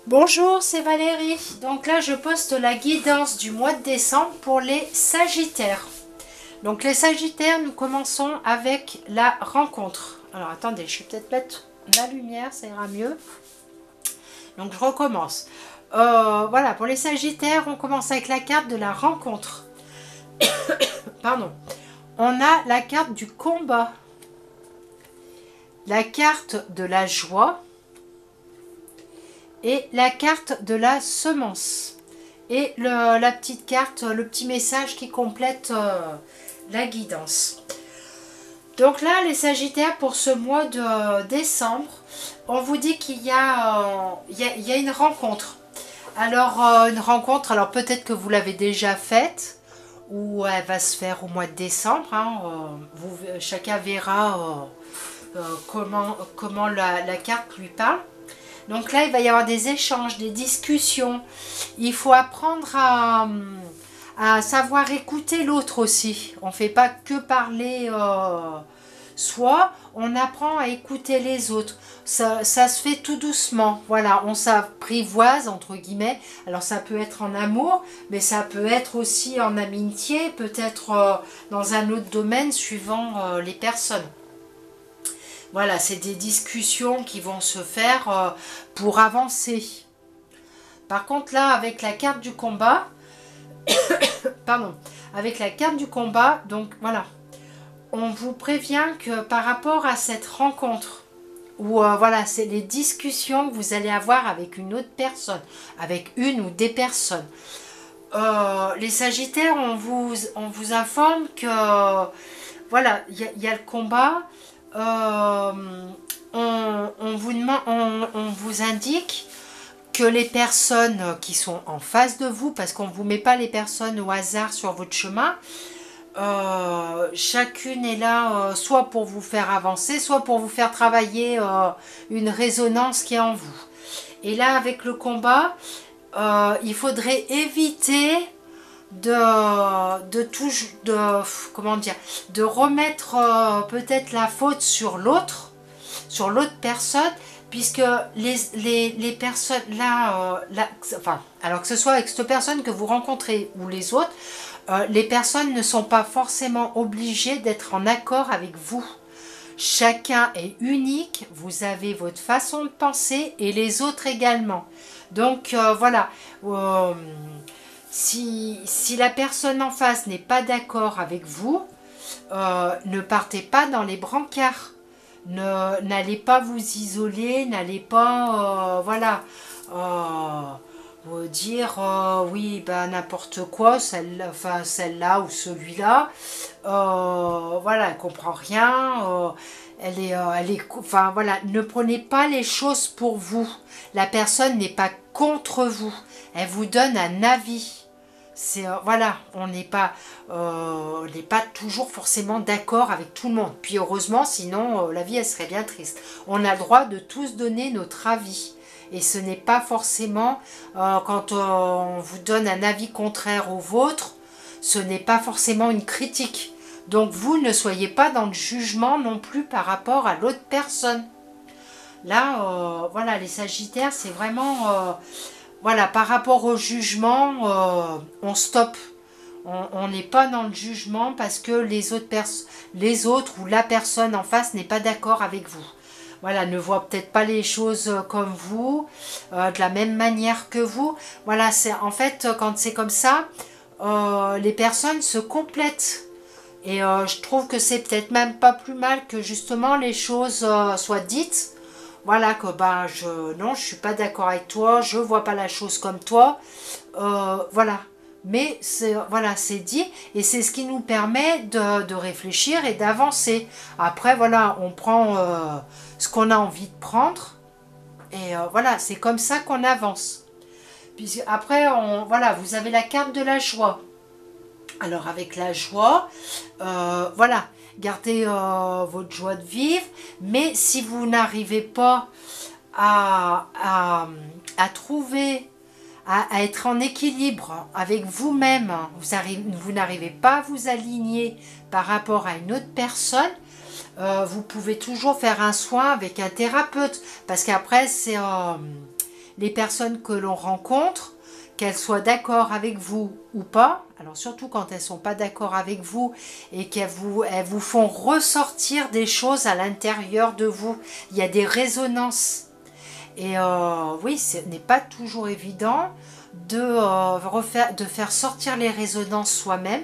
Bonjour, c'est Valérie. Donc là, je poste la guidance du mois de décembre pour les Sagittaires. Donc les Sagittaires, nous commençons avec la rencontre. Alors attendez, je vais peut-être mettre la lumière, ça ira mieux. Donc je recommence. Voilà, pour les Sagittaires, on commence avec la carte de la rencontre. Pardon. On a la carte du combat, la carte de la joie et la carte de la semence. Et la petite carte, le petit message qui complète la guidance. Donc là, les Sagittaires, pour ce mois de décembre, on vous dit qu'il y a, une rencontre. Alors, une rencontre, alors peut-être que vous l'avez déjà faite, ou elle va se faire au mois de décembre. Hein, chacun verra comment la carte lui parle. Donc là, il va y avoir des échanges, des discussions. Il faut apprendre à savoir écouter l'autre aussi. On ne fait pas que parler soi, on apprend à écouter les autres. Ça se fait tout doucement. Voilà, on s'apprivoise, entre guillemets. Alors ça peut être en amour, mais ça peut être aussi en amitié, peut-être dans un autre domaine suivant les personnes. Voilà, c'est des discussions qui vont se faire pour avancer. Par contre, là, avec la carte du combat, pardon, avec la carte du combat, donc voilà, on vous prévient que par rapport à cette rencontre, ou voilà, c'est les discussions que vous allez avoir avec une autre personne, avec une ou des personnes. Les Sagittaires, on vous informe que voilà, il y a le combat. On vous indique que les personnes qui sont en face de vous, parce qu'on ne vous met pas les personnes au hasard sur votre chemin, chacune est là soit pour vous faire avancer, soit pour vous faire travailler une résonance qui est en vous. Et là, avec le combat, il faudrait éviter comment dire, de remettre peut-être la faute sur l'autre personne, puisque les personnes enfin, alors que ce soit avec cette personne que vous rencontrez ou les autres, les personnes ne sont pas forcément obligées d'être en accord avec vous. Chacun est unique, vous avez votre façon de penser et les autres également. Donc voilà, si la personne en face n'est pas d'accord avec vous, ne partez pas dans les brancards. N'allez pas vous isoler, n'allez pas dire oui, ben n'importe quoi, celle-là ou celui-là, voilà, elle comprend rien, enfin voilà, ne prenez pas les choses pour vous. La personne n'est pas contre vous, elle vous donne un avis. C'est voilà, on n'est pas toujours forcément d'accord avec tout le monde. Puis heureusement, sinon la vie elle serait bien triste. On a le droit de tous donner notre avis. Et ce n'est pas forcément quand on vous donne un avis contraire au vôtre, ce n'est pas forcément une critique. Donc vous ne soyez pas dans le jugement non plus par rapport à l'autre personne. Là, voilà, les Sagittaires, c'est vraiment voilà, par rapport au jugement, on stoppe. On n'est pas dans le jugement parce que les autres ou la personne en face n'est pas d'accord avec vous. Voilà, ne voit peut-être pas les choses comme vous, de la même manière que vous. Voilà, c'est en fait quand c'est comme ça, les personnes se complètent. Et je trouve que c'est peut-être même pas plus mal que justement les choses soient dites. Voilà, que ben non, je suis pas d'accord avec toi, je vois pas la chose comme toi. Voilà. Mais voilà, c'est dit et c'est ce qui nous permet de réfléchir et d'avancer. Après, voilà, on prend ce qu'on a envie de prendre et voilà, c'est comme ça qu'on avance. Puis après, voilà, vous avez la carte de la joie. Alors avec la joie, voilà, gardez votre joie de vivre, mais si vous n'arrivez pas à trouver, à être en équilibre avec vous-même, vous n'arrivez pas à vous aligner par rapport à une autre personne, vous pouvez toujours faire un soin avec un thérapeute, parce qu'après les personnes que l'on rencontre, qu'elles soient d'accord avec vous ou pas, alors surtout quand elles ne sont pas d'accord avec vous et elles vous font ressortir des choses à l'intérieur de vous. Il y a des résonances. Et oui, ce n'est pas toujours évident de faire sortir les résonances soi-même,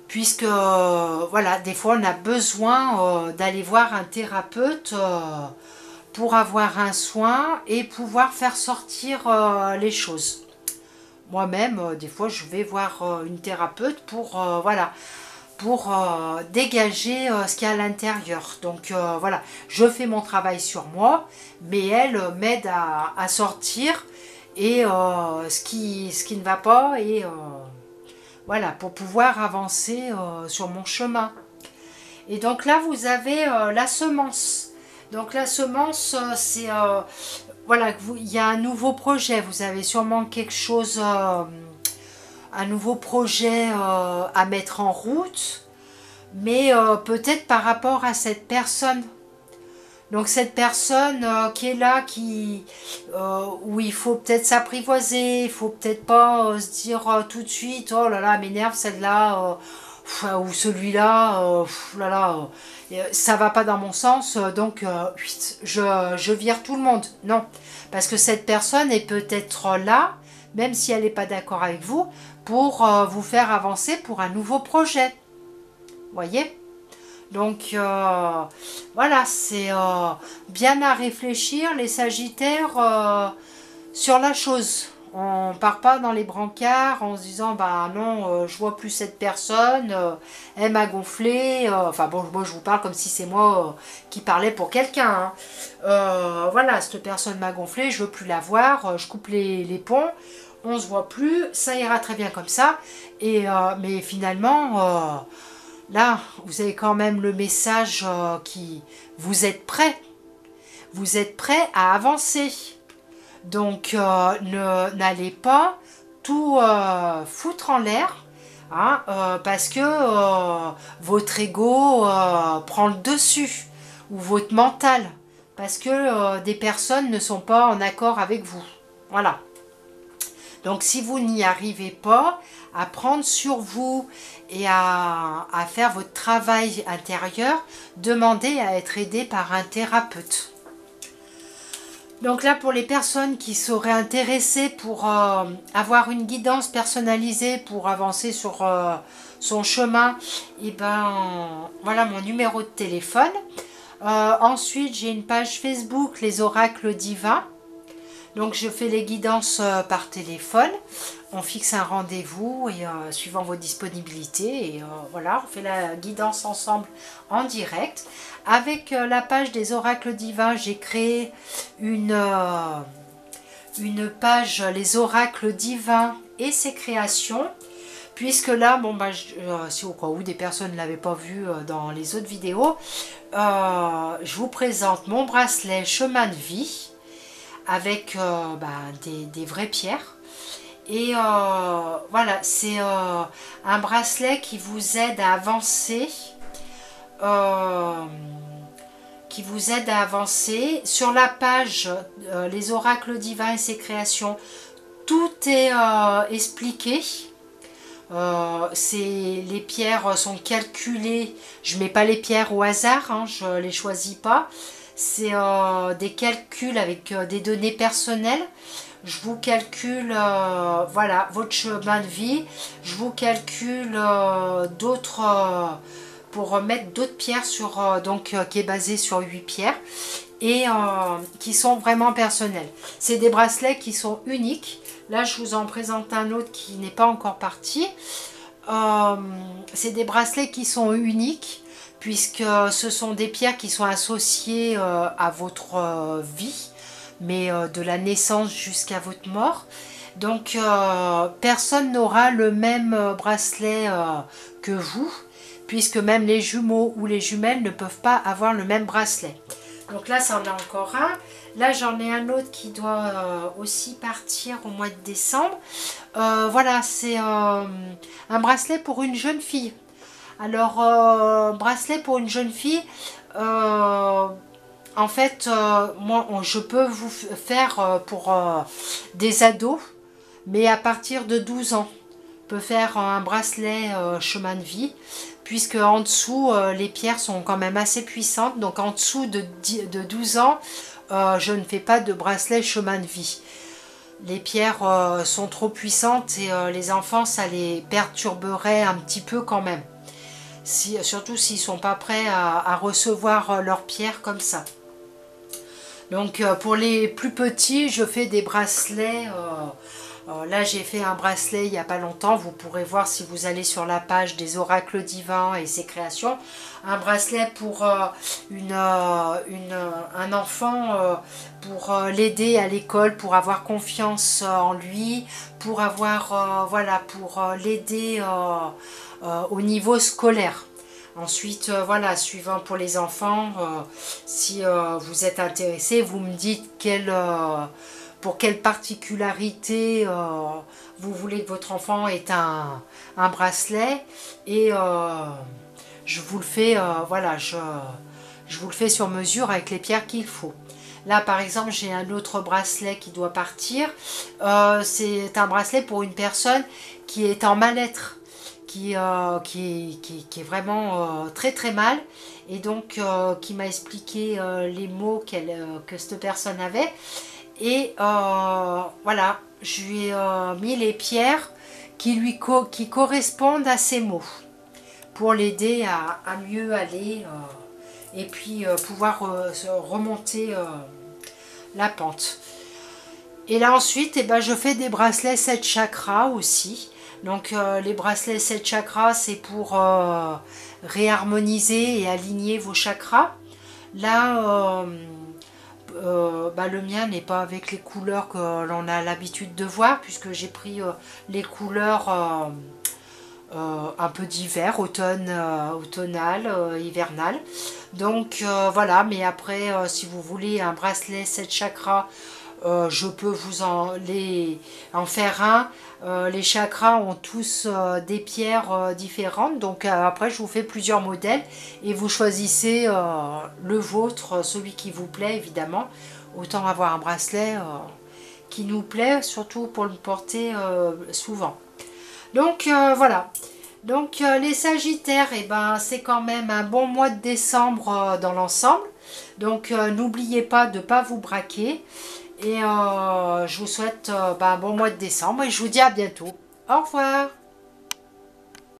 puisque voilà, des fois on a besoin d'aller voir un thérapeute pour avoir un soin et pouvoir faire sortir les choses. Moi-même, des fois je vais voir une thérapeute pour voilà, pour dégager ce qu'il y a à l'intérieur. Donc voilà, je fais mon travail sur moi, mais elle m'aide à sortir et ce qui ne va pas, et voilà, pour pouvoir avancer sur mon chemin. Et donc là, vous avez la semence. Donc la semence, c'est... voilà, il y a un nouveau projet. Vous avez sûrement quelque chose... un nouveau projet à mettre en route. Mais peut-être par rapport à cette personne. Donc cette personne qui est là, où il faut peut-être s'apprivoiser, il faut peut-être pas se dire tout de suite, oh là là, elle m'énerve celle-là, ou celui-là, là là, ça va pas dans mon sens, donc je vire tout le monde. Non, parce que cette personne est peut-être là, même si elle n'est pas d'accord avec vous, pour vous faire avancer pour un nouveau projet. Voyez ? Donc voilà, c'est bien à réfléchir les Sagittaires sur la chose. On part pas dans les brancards en se disant bah non, je vois plus cette personne, elle m'a gonflé. Enfin bon, moi je vous parle comme si c'est moi qui parlais pour quelqu'un. Hein. Voilà, cette personne m'a gonflé, je veux plus la voir, je coupe les ponts, on se voit plus, ça ira très bien comme ça. Et mais finalement. Là, vous avez quand même le message qui... Vous êtes prêts. Vous êtes prêts à avancer. Donc, n'allez pas tout foutre en l'air. Hein, parce que votre ego prend le dessus. Ou votre mental. Parce que des personnes ne sont pas en accord avec vous. Voilà. Donc si vous n'y arrivez pas à prendre sur vous et à faire votre travail intérieur, demandez à être aidé par un thérapeute. Donc là, pour les personnes qui seraient intéressées pour avoir une guidance personnalisée pour avancer sur son chemin, et ben voilà mon numéro de téléphone. Ensuite, j'ai une page Facebook, les oracles divins. Donc je fais les guidances par téléphone, on fixe un rendez-vous et suivant vos disponibilités, et voilà, on fait la guidance ensemble en direct. Avec la page des oracles divins, j'ai créé une page les oracles divins et ses créations, puisque là, bon bah, si au cas où des personnes ne l'avaient pas vu dans les autres vidéos, je vous présente mon bracelet chemin de vie, avec des vraies pierres. Et voilà, c'est un bracelet qui vous aide à avancer. Sur la page les oracles divins et ses créations, tout est expliqué. Les pierres sont calculées. Je mets pas les pierres au hasard, hein, je les choisis pas. C'est des calculs avec des données personnelles. Je vous calcule voilà, votre chemin de vie. Je vous calcule d'autres pour mettre d'autres pierres sur qui est basé sur 8 pierres et qui sont vraiment personnelles. C'est des bracelets qui sont uniques. Là, je vous en présente un autre qui n'est pas encore parti. C'est des bracelets qui sont uniques, puisque ce sont des pierres qui sont associées à votre vie, mais de la naissance jusqu'à votre mort. Donc personne n'aura le même bracelet que vous, puisque même les jumeaux ou les jumelles ne peuvent pas avoir le même bracelet. Donc là, c'en est encore un. Là, j'en ai un autre qui doit aussi partir au mois de décembre. Voilà, c'est un bracelet pour une jeune fille. Alors, bracelet pour une jeune fille, en fait, moi, je peux vous faire pour des ados, mais à partir de 12 ans. On peut faire un bracelet chemin de vie, puisque en dessous, les pierres sont quand même assez puissantes. Donc en dessous de 12 ans, je ne fais pas de bracelet chemin de vie. Les pierres sont trop puissantes et les enfants, ça les perturberait un petit peu quand même. Surtout s'ils ne sont pas prêts à recevoir leurs pierres comme ça. Donc pour les plus petits, je fais des bracelets. Là, j'ai fait un bracelet il n'y a pas longtemps. Vous pourrez voir si vous allez sur la page des oracles divins et ses créations. Un bracelet pour un enfant, pour l'aider à l'école, pour avoir confiance en lui, pour avoir, voilà, pour l'aider au niveau scolaire. Ensuite, voilà, suivant pour les enfants, si vous êtes intéressé, vous me dites pour quelle particularité vous voulez que votre enfant ait un bracelet, et je vous le fais, voilà, je vous le fais sur mesure avec les pierres qu'il faut. Là, par exemple, j'ai un autre bracelet qui doit partir. C'est un bracelet pour une personne qui est en mal-être, qui est vraiment très très mal, et donc qui m'a expliqué les mots que cette personne avait. Et voilà, je lui ai mis les pierres qui correspondent à ces mots, pour l'aider à mieux aller et puis pouvoir remonter la pente. Et là ensuite, eh ben, je fais des bracelets 7 chakras aussi. Donc les bracelets 7 chakras, c'est pour réharmoniser et aligner vos chakras. Là, le mien n'est pas avec les couleurs que l'on a l'habitude de voir, puisque j'ai pris les couleurs un peu d'hiver, automnal, hivernal. Donc voilà, mais après, si vous voulez un bracelet 7 chakras, je peux vous en faire un. Les chakras ont tous des pierres différentes, donc après je vous fais plusieurs modèles et vous choisissez le vôtre, celui qui vous plaît évidemment. Autant avoir un bracelet qui nous plaît, surtout pour le porter souvent. Donc voilà. Donc les Sagittaires, eh ben, c'est quand même un bon mois de décembre dans l'ensemble. Donc n'oubliez pas de ne pas vous braquer. Et je vous souhaite un bon mois de décembre et je vous dis à bientôt. Au revoir.